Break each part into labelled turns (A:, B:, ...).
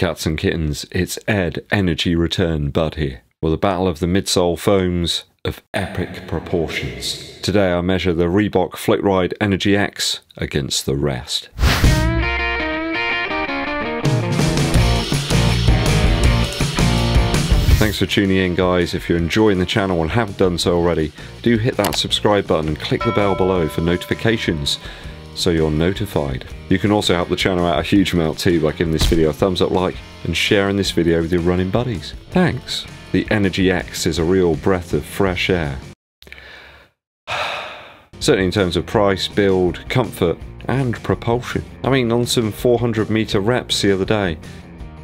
A: cats and kittens, it's Ed Energy Return Bud here, with a battle of the midsole foams of epic proportions. Today I measure the REEBOK FLOATRIDE ENERGY X against the rest. Thanks for tuning in, guys. If you're enjoying the channel and haven't done so already, do hit that subscribe button and click the bell below for notifications so you're notified. You can also help the channel out a huge amount too by giving this video a thumbs up like and sharing this video with your running buddies. Thanks. The Energy X is a real breath of fresh air. Certainly in terms of price, build, comfort and propulsion. I mean, on some 400 meter reps the other day,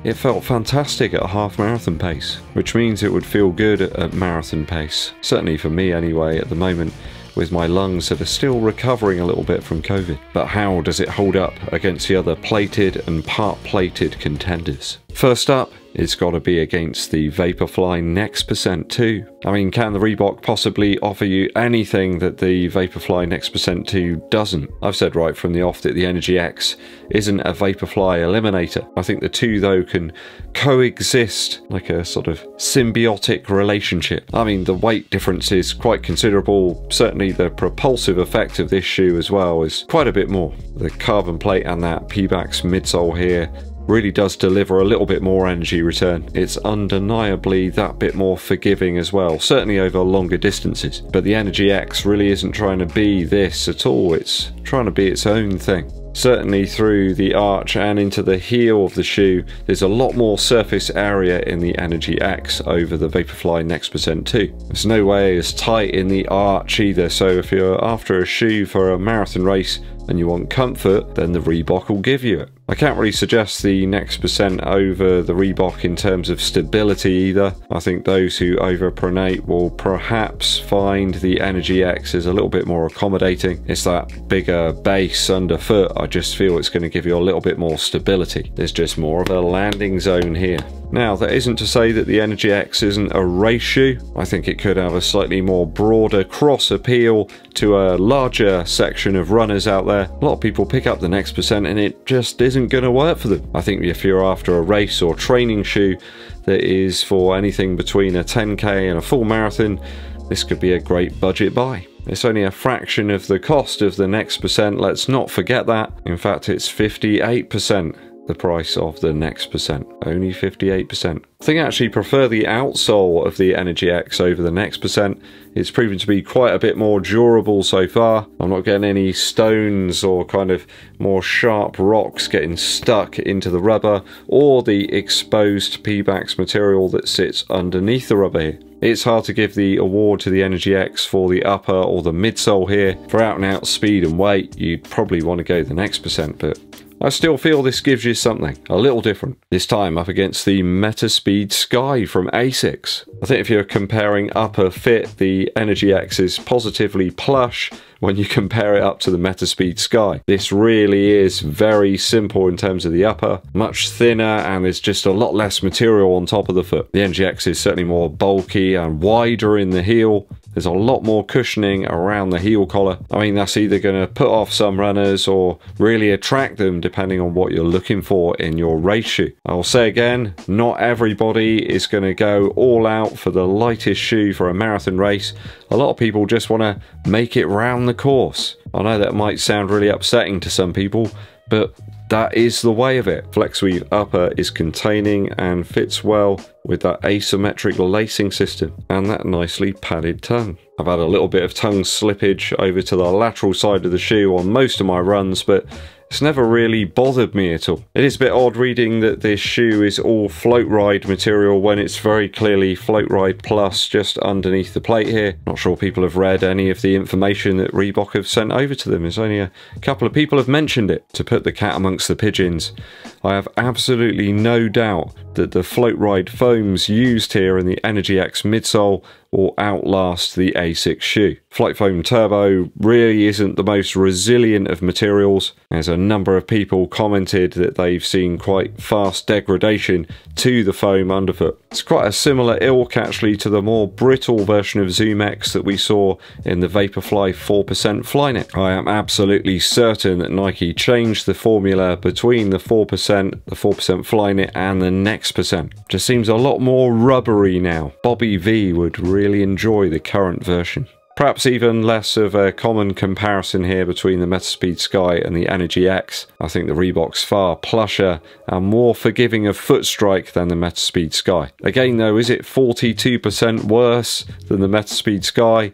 A: it felt fantastic at a half marathon pace, which means it would feel good at marathon pace. Certainly for me anyway at the moment, with my lungs that are still recovering a little bit from COVID. But how does it hold up against the other plated and part-plated contenders? First up, it's got to be against the Vaporfly Next Percent 2. I mean, can the REEBOK possibly offer you anything that the Vaporfly Next Percent 2 doesn't? I've said right from the off that the Energy X isn't a Vaporfly eliminator. I think the two, though, can coexist like a sort of symbiotic relationship. I mean, the weight difference is quite considerable. Certainly the propulsive effect of this shoe as well is quite a bit more. The carbon plate and that Pebax midsole here really does deliver a little bit more energy return. It's undeniably that bit more forgiving as well, certainly over longer distances. But the Energy X really isn't trying to be this at all, it's trying to be its own thing. Certainly through the arch and into the heel of the shoe, there's a lot more surface area in the Energy X over the Vaporfly Next Percent 2. There's no way as tight in the arch either, so if you're after a shoe for a marathon race and you want comfort, then the REEBOK will give you it. I can't really suggest the Next Percent over the REEBOK in terms of stability either. I think those who overpronate will perhaps find the Energy X is a little bit more accommodating. It's that bigger base underfoot. I just feel it's going to give you a little bit more stability. There's just more of a landing zone here. Now, that isn't to say that the Energy X isn't a race shoe. I think it could have a slightly more broader cross appeal to a larger section of runners out there. A lot of people pick up the Next Percent and it just isn't going to work for them. I think if you're after a race or training shoe that is for anything between a 10k and a full marathon, this could be a great budget buy. It's only a fraction of the cost of the Next Percent, let's not forget that. In fact, it's 58% the price of the Next Percent, only 58%. I think I actually prefer the outsole of the Energy X over the Next Percent. It's proven to be quite a bit more durable so far. I'm not getting any stones or kind of more sharp rocks getting stuck into the rubber or the exposed Pebax material that sits underneath the rubber here. It's hard to give the award to the Energy X for the upper or the midsole here. For out and out speed and weight, you'd probably want to go the Next Percent, but I still feel this gives you something a little different. This time up against the Metaspeed Sky from ASICS. I think if you're comparing upper fit, the Energy X is positively plush when you compare it up to the Metaspeed Sky. This really is very simple in terms of the upper, much thinner, and there's just a lot less material on top of the foot. The Energy X is certainly more bulky and wider in the heel. There's a lot more cushioning around the heel collar. I mean, that's either going to put off some runners or really attract them depending on what you're looking for in your race shoe. I'll say again, not everybody is going to go all out for the lightest shoe for a marathon race. A lot of people just want to make it round the course. I know that might sound really upsetting to some people, but that is the way of it. Flex weave upper is containing and fits well with that asymmetric lacing system and that nicely padded tongue. I've had a little bit of tongue slippage over to the lateral side of the shoe on most of my runs, but it's never really bothered me at all. It is a bit odd reading that this shoe is all FloatRide material when it's very clearly FloatRide Plus just underneath the plate here. Not sure people have read any of the information that REEBOK have sent over to them. There's only a couple of people have mentioned it. To put the cat amongst the pigeons, I have absolutely no doubt that the FloatRide foams used here in the Energy X midsole or outlast the ASICS shoe. Flight Foam Turbo really isn't the most resilient of materials, as a number of people commented that they've seen quite fast degradation to the foam underfoot. It's quite a similar ilk actually to the more brittle version of Zoom X that we saw in the Vaporfly 4% Flynet. I am absolutely certain that Nike changed the formula between the 4% Flynet and the Next percent. Just seems a lot more rubbery now. Bobby V would really enjoy the current version. Perhaps even less of a common comparison here between the Metaspeed Sky and the Energy X. I think the Reebok's far plusher and more forgiving of foot strike than the Metaspeed Sky. Again though, is it 42% worse than the Metaspeed Sky?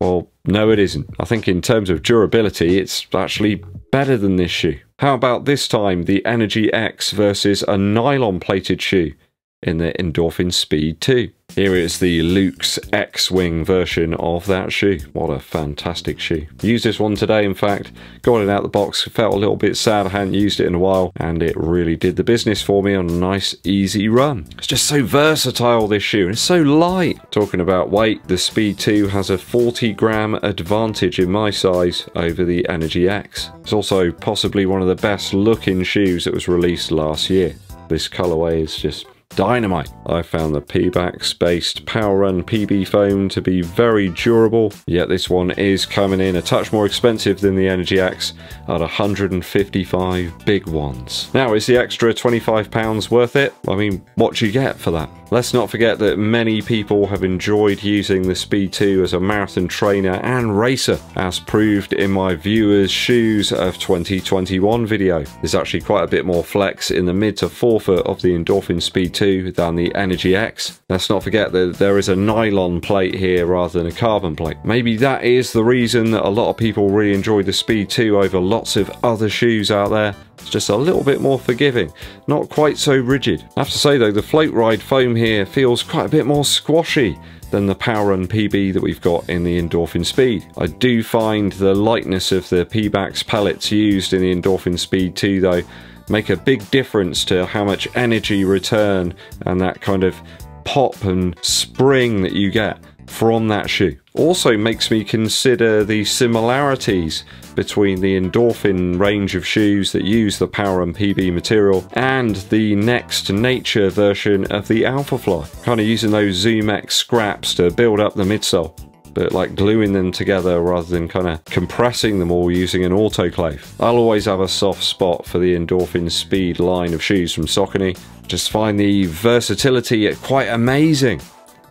A: Well, no it isn't. I think in terms of durability, it's actually better than this shoe. How about this time the Energy X versus a nylon plated shoe in the Endorphin Speed 2. Here is the Luke's X-Wing version of that shoe. What a fantastic shoe. Used this one today, in fact. Got it out the box, felt a little bit sad I hadn't used it in a while, and it really did the business for me on a nice, easy run. It's just so versatile, this shoe, and it's so light. Talking about weight, the Speed 2 has a 40-gram advantage in my size over the Energy X. It's also possibly one of the best looking shoes that was released last year. This colourway is just dynamite. I found the Pebax based Power Run PB foam to be very durable, yet this one is coming in a touch more expensive than the Energy X at 155 big ones. Now, is the extra £25 worth it? I mean, what do you get for that? Let's not forget that many people have enjoyed using the Speed 2 as a marathon trainer and racer, as proved in my viewers' shoes of 2021 video. There's actually quite a bit more flex in the mid to forefoot of the Endorphin Speed 2 than the Energy X. Let's not forget that there is a nylon plate here rather than a carbon plate. Maybe that is the reason that a lot of people really enjoy the Speed 2 over lots of other shoes out there. It's just a little bit more forgiving, not quite so rigid. I have to say though, the Floatride foam here feels quite a bit more squashy than the Power Run PB that we've got in the Endorphin Speed. I do find the lightness of the Pebax pellets used in the Endorphin Speed 2 though make a big difference to how much energy return and that kind of pop and spring that you get from that shoe. Also makes me consider the similarities between the Endorphin range of shoes that use the Power Run PB material and the Next Nature version of the Alphafly. Kind of using those Zoom X scraps to build up the midsole, but like gluing them together rather than kind of compressing them all using an autoclave. I'll always have a soft spot for the Endorphin Speed line of shoes from Saucony. Just find the versatility quite amazing.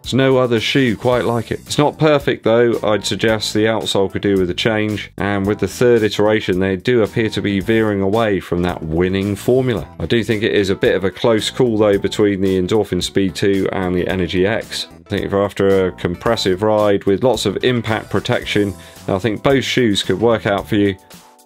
A: There's no other shoe quite like it. It's not perfect though. I'd suggest the outsole could do with a change, and with the third iteration they do appear to be veering away from that winning formula. I do think it is a bit of a close call though between the Endorphin Speed 2 and the Energy X. I think if after a compressive ride with lots of impact protection, I think both shoes could work out for you.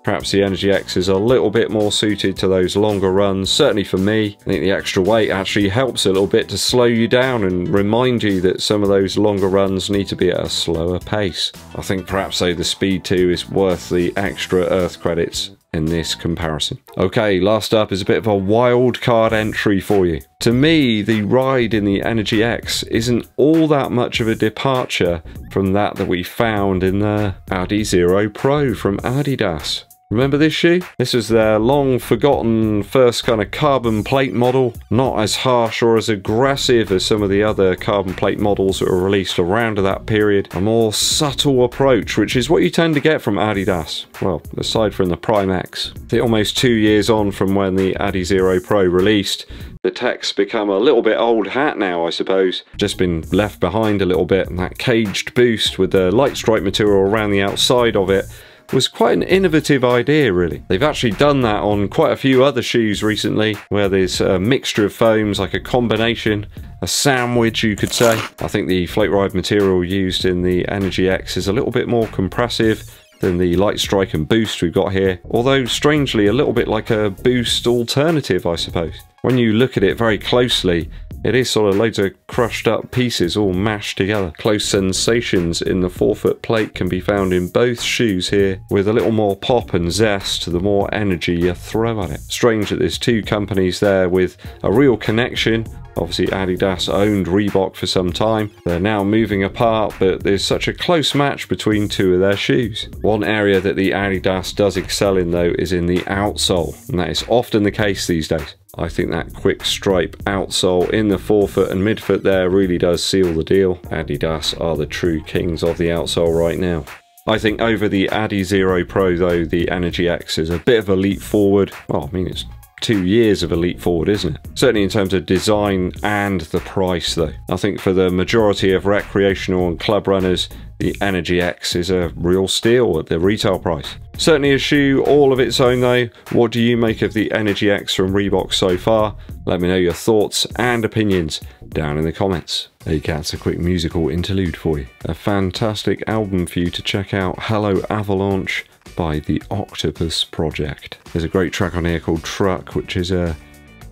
A: Perhaps the Energy X is a little bit more suited to those longer runs, certainly for me. I think the extra weight actually helps a little bit to slow you down and remind you that some of those longer runs need to be at a slower pace. I think perhaps though the Speed 2 is worth the extra earth credits in this comparison. Okay, last up is a bit of a wild card entry for you. To me, the ride in the Energy X isn't all that much of a departure from that we found in the Adizero Pro from Adidas. Remember this shoe? This was their long forgotten first kind of carbon plate model. Not as harsh or as aggressive as some of the other carbon plate models that were released around that period. A more subtle approach, which is what you tend to get from Adidas. Well, aside from the Prime X. Almost 2 years on from when the Adizero Pro released, the tech's become a little bit old hat now, I suppose. Just been left behind a little bit, and that caged boost with the light stripe material around the outside of it was quite an innovative idea, really. They've actually done that on quite a few other shoes recently, where there's a mixture of foams, like a combination, a sandwich you could say. I think the Floatride material used in the Energy X is a little bit more compressive than the light strike and boost we've got here, although strangely a little bit like a boost alternative, I suppose. When you look at it very closely, it is sort of loads of crushed up pieces all mashed together. Close sensations in the forefoot plate can be found in both shoes here, with a little more pop and zest the more energy you throw at it. Strange that there's two companies there with a real connection, Obviously ADIDAS owned Reebok for some time. They're now moving apart, but there's such a close match between two of their shoes. One area that the ADIDAS does excel in though is in the outsole, and that is often the case these days. I think that quick stripe outsole in the forefoot and midfoot there really does seal the deal. ADIDAS are the true kings of the outsole right now. I think over the Adizero Pro though, the Energy X is a bit of a leap forward. Well, I mean, it's 2 years of a leap forward, isn't it? Certainly in terms of design and the price though. I think for the majority of recreational and club runners, the Energy X is a real steal at the retail price. Certainly a shoe all of its own though. What do you make of the Energy X from Reebok so far? Let me know your thoughts and opinions down in the comments. Hey cats, a quick musical interlude for you. A fantastic album for you to check out, Hello Avalanche by the Octopus Project. There's a great track on here called Truck, which is a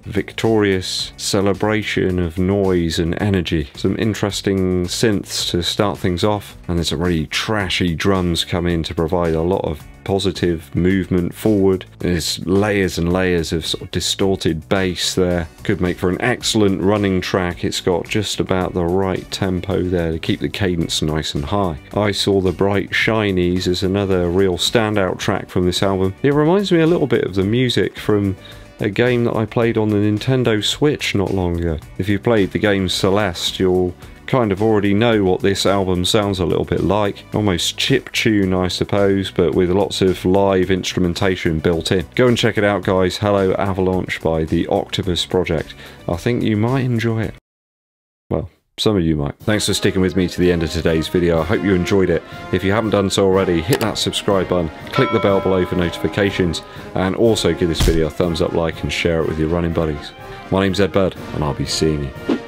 A: victorious celebration of noise and energy. Some interesting synths to start things off, and there's some really trashy drums come in to provide a lot of positive movement forward. There's layers and layers of sort of distorted bass there. Could make for an excellent running track. It's got just about the right tempo there to keep the cadence nice and high. I Saw the Bright Shinies is another real standout track from this album. It reminds me a little bit of the music from a game that I played on the Nintendo Switch not long ago. If you played the game Celeste, you'll kind of already know what this album sounds a little bit like. Almost chiptune, I suppose, but with lots of live instrumentation built in. Go and check it out, guys. Hello Avalanche by the Octopus Project. I think you might enjoy it. Well, some of you might. Thanks for sticking with me to the end of today's video. I hope you enjoyed it. If you haven't done so already, hit that subscribe button, click the bell below for notifications, and also give this video a thumbs up, like, and share it with your running buddies. My name's EDDBUD, and I'll be seeing you